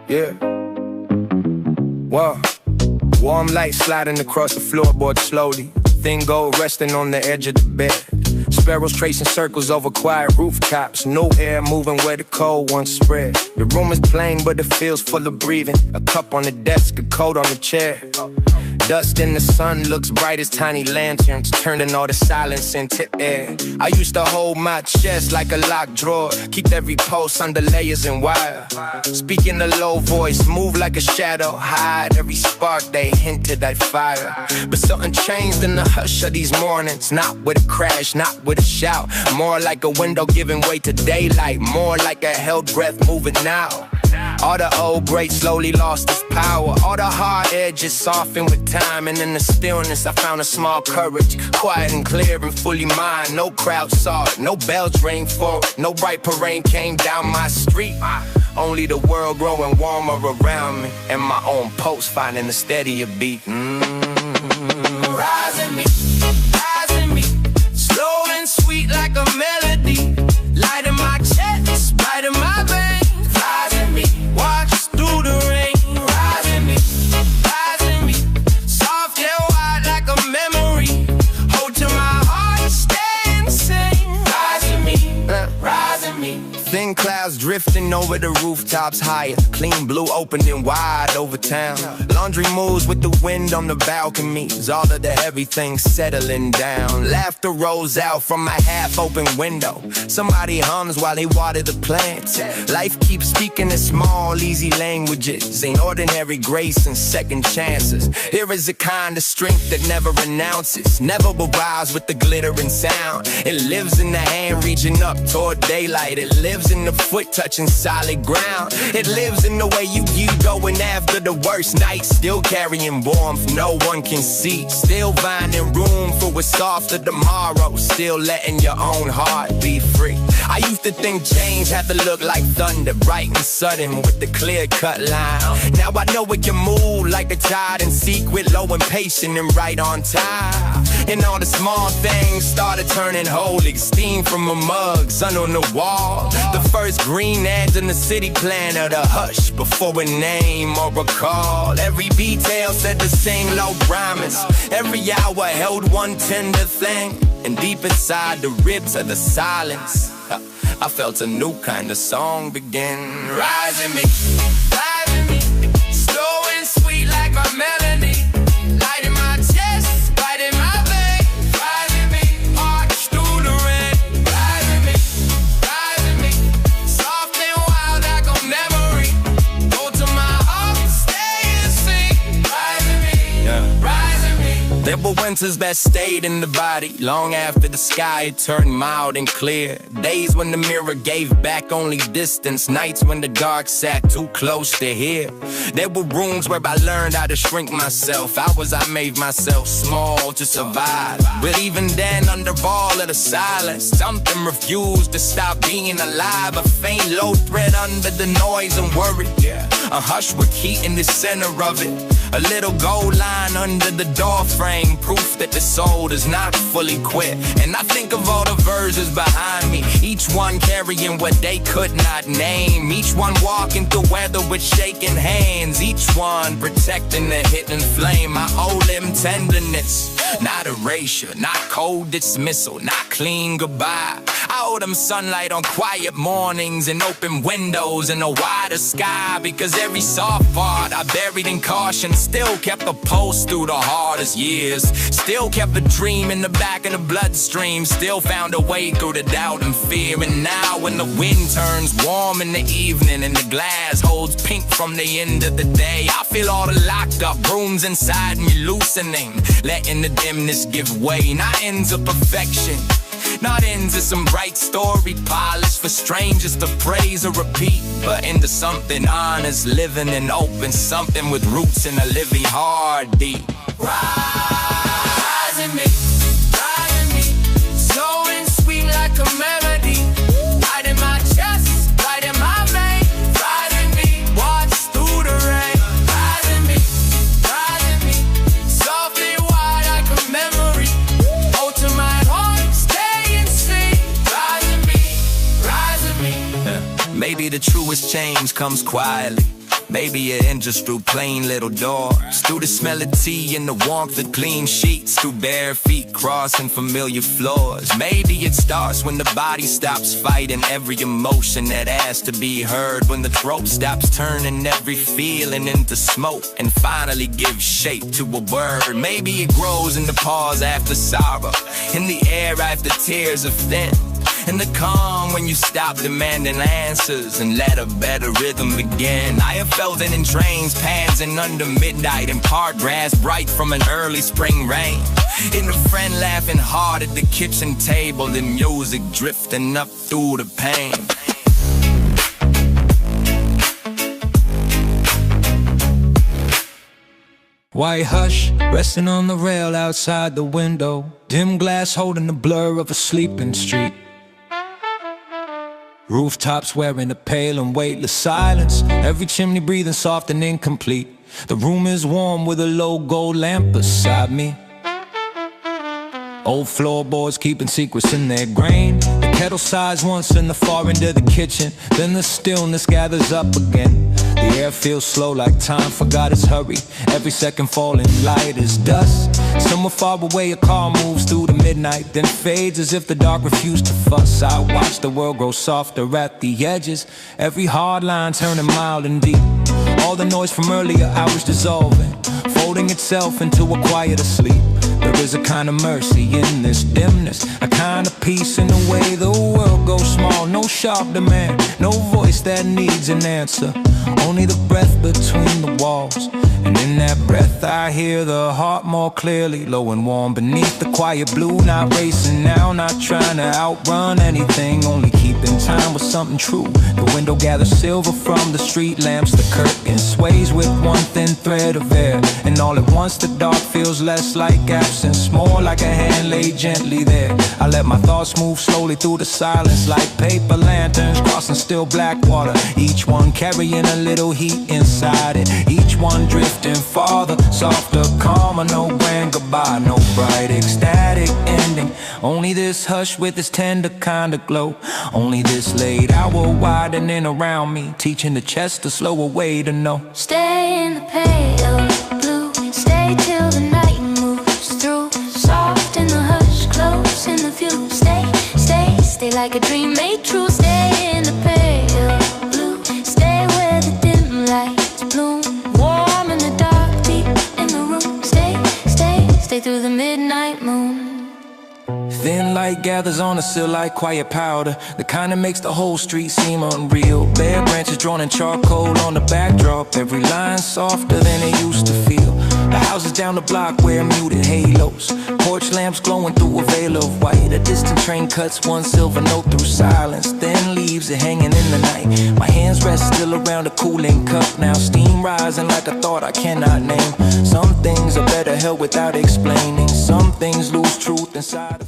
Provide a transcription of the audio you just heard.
Yeah. Wow. Warm light sliding across the floorboard slowly. Thin gold resting on the edge of the bed. Sparrows tracing circles over quiet rooftops. No air moving where the cold once spread. The room is plain, but it feels full of breathing. A cup on the desk, a coat on the chair. Dust in the sun looks bright as tiny lanterns, turning all the silence into air. I used to hold my chest like a locked drawer, keep every pulse under layers and wire. Speak in a low voice, move like a shadow, hide every spark they hinted I'd fire. But something changed in the hush of these mornings, not with a crash, not with a shout. More like a window giving way to daylight, more like a held breath moving now. All the old great slowly lost its power. All the hard edges softened with time. And in the stillness I found a small courage, quiet and clear and fully mine. No crowd saw it, no bells rang for it, no bright parade came down my street. Only the world growing warmer around me, and my own pulse finding a steadier beat. Rising me, slow and sweet like a melody. Light in my chest, bright in my veins. Rising me, watch through the rain. Rising me, soft and wide like a memory. Hold to my heart, stay and sing. Rising me. Thin clouds drifting over the rooftops higher. Clean blue opened and wide over town. Laundry moves with the wind on the balconies. All of the heavy things settling down. Laughter rolls out from my half-open window. Somebody hums while they water the plants. Life keeps speaking in small, easy languages. Ain't ordinary grace and second chances. Here is a kind of strength that never announces, never arrives with the glittering sound. It lives in the hand reaching up toward daylight. It lives in the foot touching solid ground. It lives in the way you going after the worst night. Still carrying warmth no one can see. Still finding room for a softer tomorrow. Still letting your own heart be free. I used to think change had to look like thunder, bright and sudden with the clear-cut line. Now I know it can move like the tide in secret, low and patient and right on time. And all the small things started turning holy. Steam from a mug, sun on the wall. The first green ads in the city planner, the hush before a name or a call. Every detail said the same low promise. Every hour held one tender thing. And deep inside the ribs of the silence, I felt a new kind of song begin. Rising me, slow and sweet like my melody. Light in my chest, light in my veins. Rising me, arch through the rain. Rising me, soft and wild like a memory. Go to my heart, stay and sing. Rising me, rising me. There were winters that stayed in the body long after the sky turned mild and clear. Days when the mirror gave back only distance. Nights when the dark sat too close to hear. There were rooms where I learned how to shrink myself. Hours I made myself small to survive. But even then, under all of the silence, something refused to stop being alive. A faint low thread under the noise and worry. A hush with heat in the center of it. A little gold line under the door frame, proof that the soul does not fully quit. And I think of all the verses behind me, each one carrying what they could not name. Each one walking through weather with shaking hands. Each one protecting the hidden flame. I owe them tenderness, not erasure, not cold dismissal, not clean goodbye. I owe them sunlight on quiet mornings and open windows and a wider sky. Because every soft part I buried in caution still kept a pulse through the hardest years. Still kept a dream in the back of the bloodstream. Still found a way through the doubt and fear. And now when the wind turns warm in the evening and the glass holds pink from the end of the day, I feel all the locked up rooms inside me loosening, letting the dimness give way. Not ends of perfection, not ends of some bright story polished for strangers to praise or repeat, but into something honest, living and open, something with roots in a living heartbeat. Rising me, slow and sweet like a melody. Light in my chest, light in my veins. Rising me, watch through the rain. Rising me, soft and wide like a memory. Hold to my heart, stay and sing. Rising me. Maybe the truest change comes quietly. Maybe you enter through plain little doors, through the smell of tea and the warmth of clean sheets, through bare feet crossing familiar floors. Maybe it starts when the body stops fighting every emotion that has to be heard, when the throat stops turning every feeling into smoke and finally gives shape to a word. Maybe it grows in the pause after sorrow, in the air after tears have thinned, in the calm when you stop demanding answers and let a better rhythm begin. I have felt it in trains passing under midnight, in park grass bright from an early spring rain, in a friend laughing hard at the kitchen table, and music drifting up through the pain. White hush, resting on the rail outside the window, dim glass holding the blur of a sleeping street. Rooftops wearing a pale and weightless silence, every chimney breathing soft and incomplete. The room is warm with a low gold lamp beside me. Old floorboards keeping secrets in their grain. The kettle sighs once in the far end of the kitchen, then the stillness gathers up again. The air feels slow like time forgot its hurry, every second falling light is dust. Somewhere far away a car moves through the midnight, then fades as if the dark refused to fuss. I watch the world grow softer at the edges, every hard line turning mild and deep. All the noise from earlier hours dissolving, folding itself into a quieter sleep. There is a kind of mercy in this dimness, a kind of peace in the way the world goes small. No sharp demand, no voice that needs an answer, only the breath between the walls. And in that breath I hear the heart more clearly, low and warm beneath the quiet blue. Not racing now, not trying to outrun anything, only keeping time with something true. The window gathers silver from the street lamps, the curtain sways with one thin thread of air, and all at once the dark feels less like absence, more like a hand laid gently there. I let my thoughts move slowly through the silence, like paper lanterns crossing still black water, each one carrying a little heat inside it, each one drifting farther, softer, calmer. No grand goodbye, no bright ecstatic ending, only this hush with its tender kind of glow, only this late hour widening around me, teaching the chest to slow away to know. Stay in the pale blue, stay till the night moves through, soft in the hush, close in the view. Stay, stay, stay like a dream made true. Stay in the pale blue, stay where the dim lights bloom, warm in the dark, deep in the room. Stay, stay, stay through the midnight moon. Thin light gathers on a sill like quiet powder, the kind that makes the whole street seem unreal. Bare branches drawn in charcoal on the backdrop, every line softer than it used to feel. The houses down the block wear muted halos, porch lamps glowing through a veil of white. A distant train cuts one silver note through silence, then leaves it hanging in the night. My hands rest still around a cooling cup now, steam rising like a thought I cannot name. Some things are better held without explaining, some things lose truth inside of